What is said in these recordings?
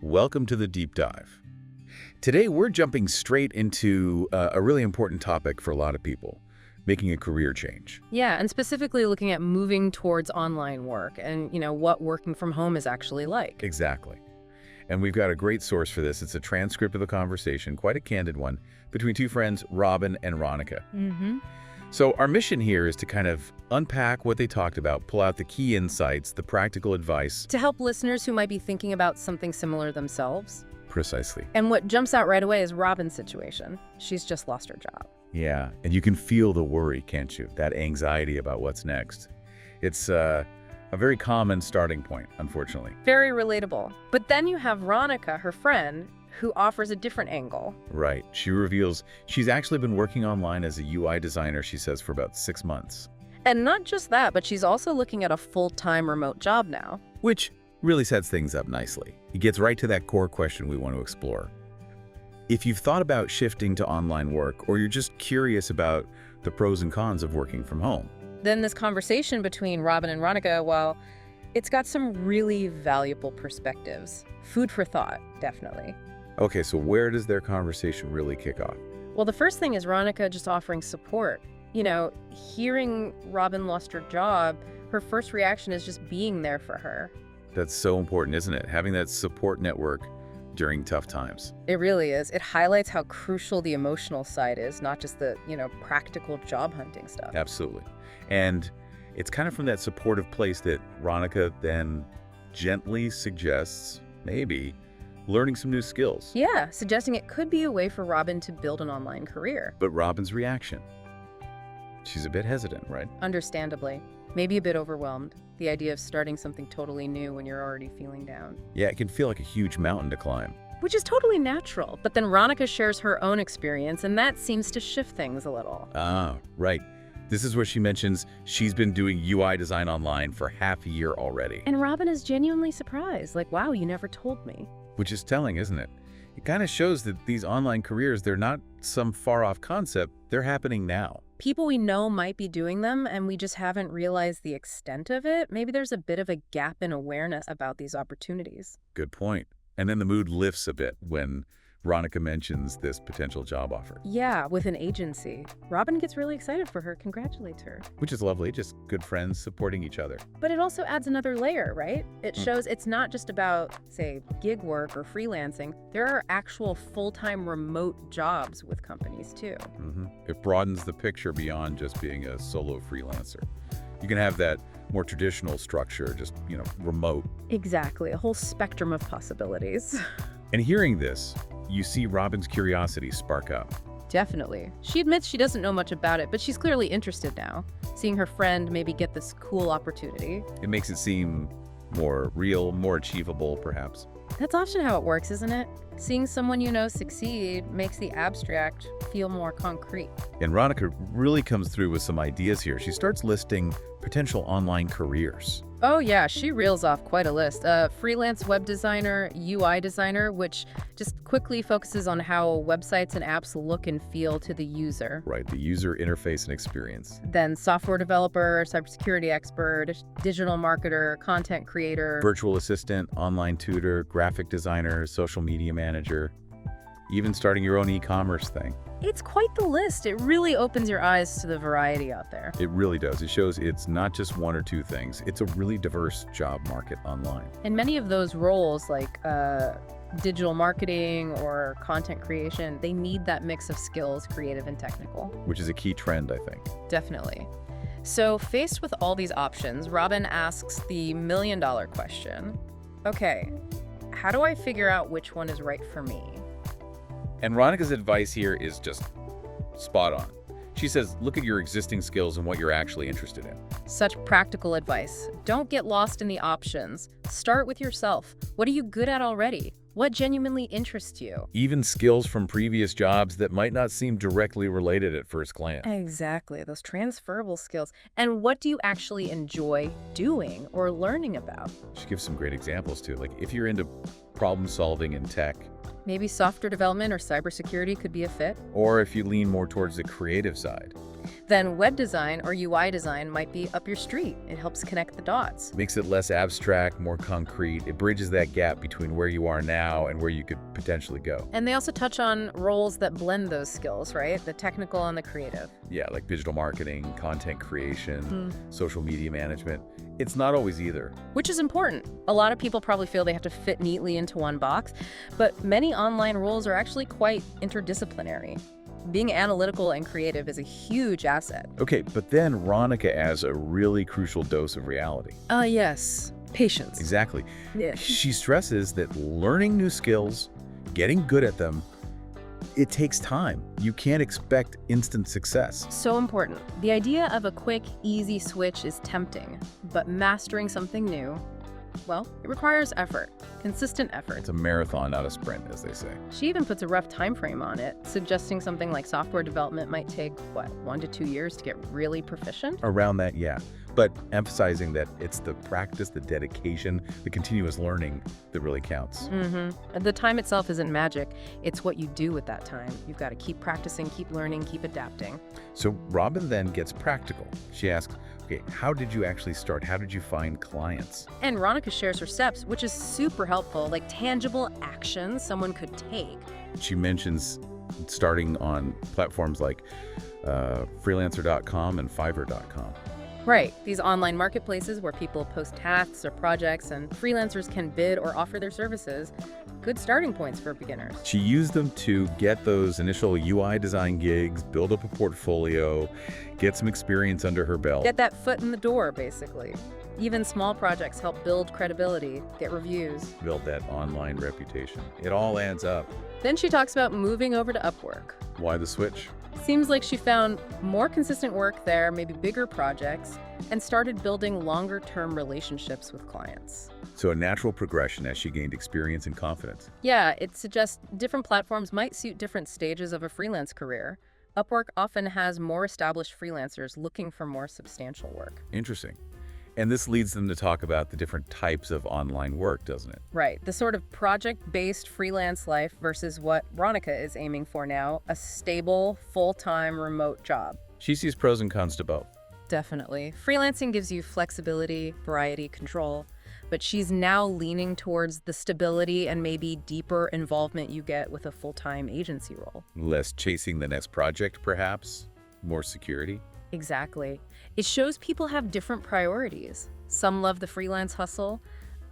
welcome to the deep dive. Today we're jumping straight into a really important topic for a lot of people, making a career change. Yeah, and specifically looking at moving towards online work and, what working from home is actually like. Exactly. And we've got a great source for this. It's a transcript of a conversation, quite a candid one, between two friends, Robin and Ronica. Mm-hmm. So our mission here is to kind of unpack what they talked about, pull out the key insights, the practical advice. To help listeners who might be thinking about something similar themselves. Precisely. And what jumps out right away is Robin's situation. She's just lost her job. Yeah, and you can feel the worry, can't you? That anxiety about what's next. It's a very common starting point, unfortunately. Very relatable. But then you have Ronica, her friend, who offers a different angle. Right. She reveals she's actually been working online as a UI designer, she says, for about 6 months. And not just that, but she's also looking at a full-time remote job now. Which really sets things up nicely. It gets right to that core question we want to explore. If you've thought about shifting to online work, or you're just curious about the pros and cons of working from home, Then this conversation between Robin and Ronica, well, it's got some really valuable perspectives. Food for thought, definitely. okay, so where does their conversation really kick off? Well, the first thing is Ronica just offering support. Hearing Robin lost her job, her first reaction is just being there for her. That's so important, isn't it? Having that support network during tough times. It really is. It highlights how crucial the emotional side is, not just the, practical job hunting stuff. Absolutely. And it's kind of from that supportive place that Ronica then gently suggests, maybe, learning some new skills. Yeah, suggesting it could be a way for Robin to build an online career. But Robin's reaction? She's a bit hesitant, right? Understandably. Maybe a bit overwhelmed. The idea of starting something totally new when you're already feeling down. Yeah, it can feel like a huge mountain to climb. Which is totally natural. But then Ronica shares her own experience, and that seems to shift things a little. Ah, right. This is where she mentions she's been doing UI design online for half a year already. And Robin is genuinely surprised. Like, wow, you never told me. Which is telling, isn't it? It kind of shows that these online careers, they're not some far-off concept. They're happening now. People we know might be doing them, and we just haven't realized the extent of it. Maybe there's a bit of a gap in awareness about these opportunities. Good point. And then the mood lifts a bit when Ronica mentions this potential job offer. Yeah, with an agency. Robin gets really excited for her, congratulates her. Which is lovely, just good friends supporting each other. But it also adds another layer, right? It shows it's not just about, say, gig work or freelancing. There are actual full-time remote jobs with companies, too. It broadens the picture beyond just being a solo freelancer. You can have that more traditional structure, just, remote. Exactly, a whole spectrum of possibilities. And hearing this, you see Robin's curiosity spark up. Definitely. She admits she doesn't know much about it, but she's clearly interested now, seeing her friend maybe get this cool opportunity. It makes it seem more real, more achievable, perhaps. That's often how it works, isn't it? Seeing someone you know succeed makes the abstract feel more concrete. And Ronica really comes through with some ideas here. She starts listing potential online careers. Oh yeah, she reels off quite a list. Freelance web designer, UI designer, which just quickly focuses on how websites and apps look and feel to the user. Right, the user interface and experience. Then software developer, cybersecurity expert, digital marketer, content creator. Virtual assistant, online tutor, graphic designer, social media manager, even starting your own e-commerce thing. It's quite the list. It really opens your eyes to the variety out there. It really does. It shows it's not just one or two things. It's a really diverse job market online. And many of those roles, like digital marketing or content creation, they need that mix of skills, creative and technical. Which is a key trend, I think. Definitely. So faced with all these options, Robin asks the million-dollar question. Okay, how do I figure out which one is right for me? And Ronica's advice here is just spot on. She says, look at your existing skills and what you're actually interested in. Such practical advice. Don't get lost in the options. Start with yourself. What are you good at already? What genuinely interests you? Even skills from previous jobs that might not seem directly related at first glance. Exactly, those transferable skills. And what do you actually enjoy doing or learning about? She gives some great examples too. Like if you're into problem solving in tech, Maybe software development or cybersecurity could be a fit. or if you lean more towards the creative side. Then web design or UI design might be up your street. It helps connect the dots. Makes it less abstract, more concrete. It bridges that gap between where you are now and where you could potentially go. And they also touch on roles that blend those skills, right? The technical and the creative. Yeah, like digital marketing, content creation, social media management. It's not always either. Which is important. A lot of people probably feel they have to fit neatly into one box, but many online roles are actually quite interdisciplinary. Being analytical and creative is a huge asset. Okay, but then Ronica adds a really crucial dose of reality. Yes. Patience. Exactly. Yeah. She stresses that learning new skills, getting good at them, it takes time. You can't expect instant success. So important. The idea of a quick, easy switch is tempting, but mastering something new, well, it requires effort, consistent effort. It's a marathon, not a sprint, as they say. She even puts a rough time frame on it, suggesting something like software development might take, 1 to 2 years to get really proficient? Around that, yeah. But emphasizing that it's the practice, the dedication, the continuous learning that really counts. The time itself isn't magic. It's what you do with that time. You've got to keep practicing, keep learning, keep adapting. So Robin then gets practical. She asks, okay, how did you actually start? How did you find clients? And Ronica shares her steps, which is super helpful, like tangible actions someone could take. She mentions starting on platforms like freelancer.com and fiverr.com. Right, these online marketplaces where people post tasks or projects and freelancers can bid or offer their services. Good starting points for beginners. She used them to get those initial UI design gigs, build up a portfolio, get some experience under her belt. Get that foot in the door, basically. Even small projects help build credibility, get reviews. Build that online reputation. It all adds up. Then she talks about moving over to Upwork. Why the switch? Seems like she found more consistent work there, maybe bigger projects, and started building longer-term relationships with clients. So a natural progression as she gained experience and confidence. Yeah, it suggests different platforms might suit different stages of a freelance career. Upwork often has more established freelancers looking for more substantial work. Interesting. And this leads them to talk about the different types of online work, doesn't it? Right, the sort of project-based freelance life versus what Ronica is aiming for now, a stable, full-time remote job. She sees pros and cons to both. Definitely. Freelancing gives you flexibility, variety, control, but she's now leaning towards the stability and maybe deeper involvement you get with a full-time agency role. Less chasing the next project, perhaps. More security. Exactly. It shows people have different priorities. Some love the freelance hustle.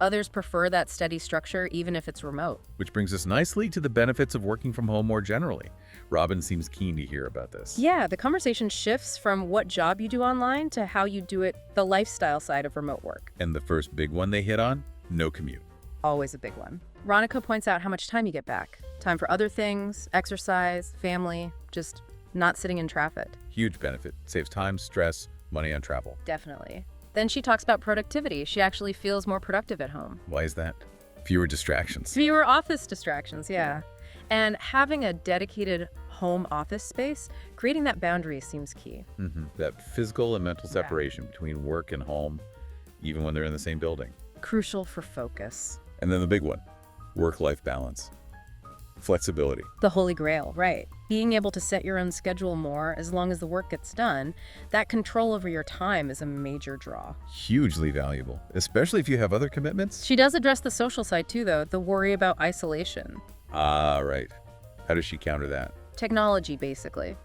Others prefer that steady structure, even if it's remote. Which brings us nicely to the benefits of working from home more generally. Robin seems keen to hear about this. Yeah, the conversation shifts from what job you do online to how you do it, the lifestyle side of remote work. And the first big one they hit on? No commute. Always a big one. Ronica points out how much time you get back. Time for other things, exercise, family, just not sitting in traffic. Huge benefit. Saves time, stress, money on travel. Definitely. Then she talks about productivity. She actually feels more productive at home. Why is that? Fewer distractions. Fewer office distractions, yeah. And having a dedicated home office space, creating that boundary seems key. That physical and mental separation between work and home, even when they're in the same building. Crucial for focus. And then the big one, work-life balance. Flexibility. The holy grail, right. Being able to set your own schedule more as long as the work gets done, that control over your time is a major draw. Hugely valuable, especially if you have other commitments. She does address the social side too, though, the worry about isolation. Ah, right. How does she counter that? Technology, basically.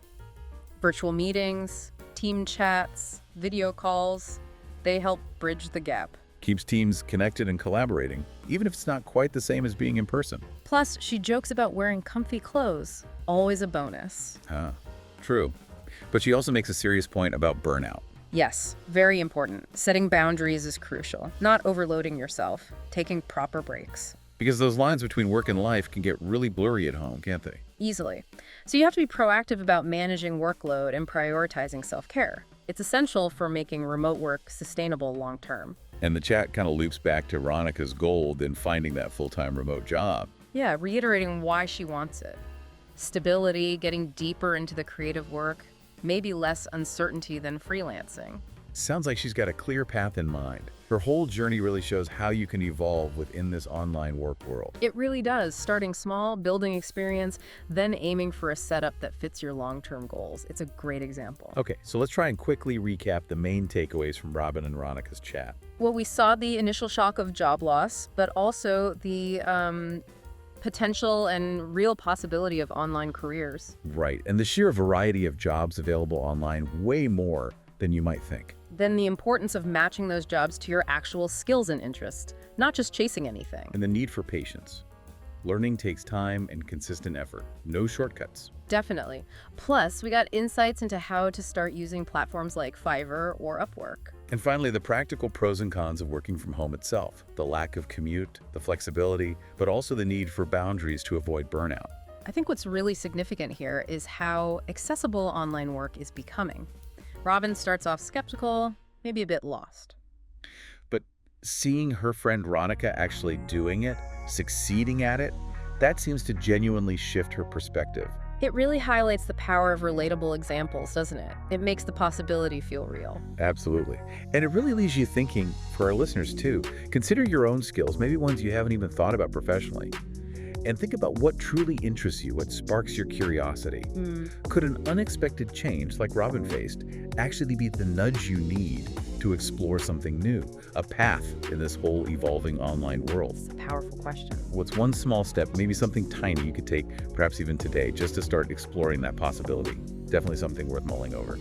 Virtual meetings, team chats, video calls, they help bridge the gap. Keeps teams connected and collaborating, even if it's not quite the same as being in person. Plus, she jokes about wearing comfy clothes. Always a bonus. True. But she also makes a serious point about burnout. Yes, very important. Setting boundaries is crucial. Not overloading yourself. Taking proper breaks. Because those lines between work and life can get really blurry at home, can't they? Easily. So you have to be proactive about managing workload and prioritizing self-care. It's essential for making remote work sustainable long-term. And the chat kind of loops back to Ronica's goal in finding that full-time remote job. Yeah, reiterating why she wants it. Stability, getting deeper into the creative work, maybe less uncertainty than freelancing. Sounds like she's got a clear path in mind. Her whole journey really shows how you can evolve within this online work world. It really does. Starting small, building experience, then aiming for a setup that fits your long-term goals. It's a great example. Okay, so let's try and quickly recap the main takeaways from Robin and Veronica's chat. Well, we saw the initial shock of job loss, but also the potential and real possibility of online careers. Right, and the sheer variety of jobs available online, way more than you might think. Then the importance of matching those jobs to your actual skills and interests, not just chasing anything. And the need for patience. Learning takes time and consistent effort. No shortcuts. Definitely. Plus, we got insights into how to start using platforms like Fiverr or Upwork. And finally, the practical pros and cons of working from home itself. The lack of commute, the flexibility, but also the need for boundaries to avoid burnout. I think what's really significant here is how accessible online work is becoming. Robin starts off skeptical, maybe a bit lost. But seeing her friend Ronica actually doing it, succeeding at it, that seems to genuinely shift her perspective. It really highlights the power of relatable examples, doesn't it? It makes the possibility feel real. Absolutely. And it really leaves you thinking, for our listeners too, consider your own skills, maybe ones you haven't even thought about professionally. And think about what truly interests you, what sparks your curiosity. Could an unexpected change, like Robin faced, actually be the nudge you need to explore something new, a path in this whole evolving online world? It's a powerful question. What's one small step, maybe something tiny you could take, perhaps even today, just to start exploring that possibility? Definitely something worth mulling over.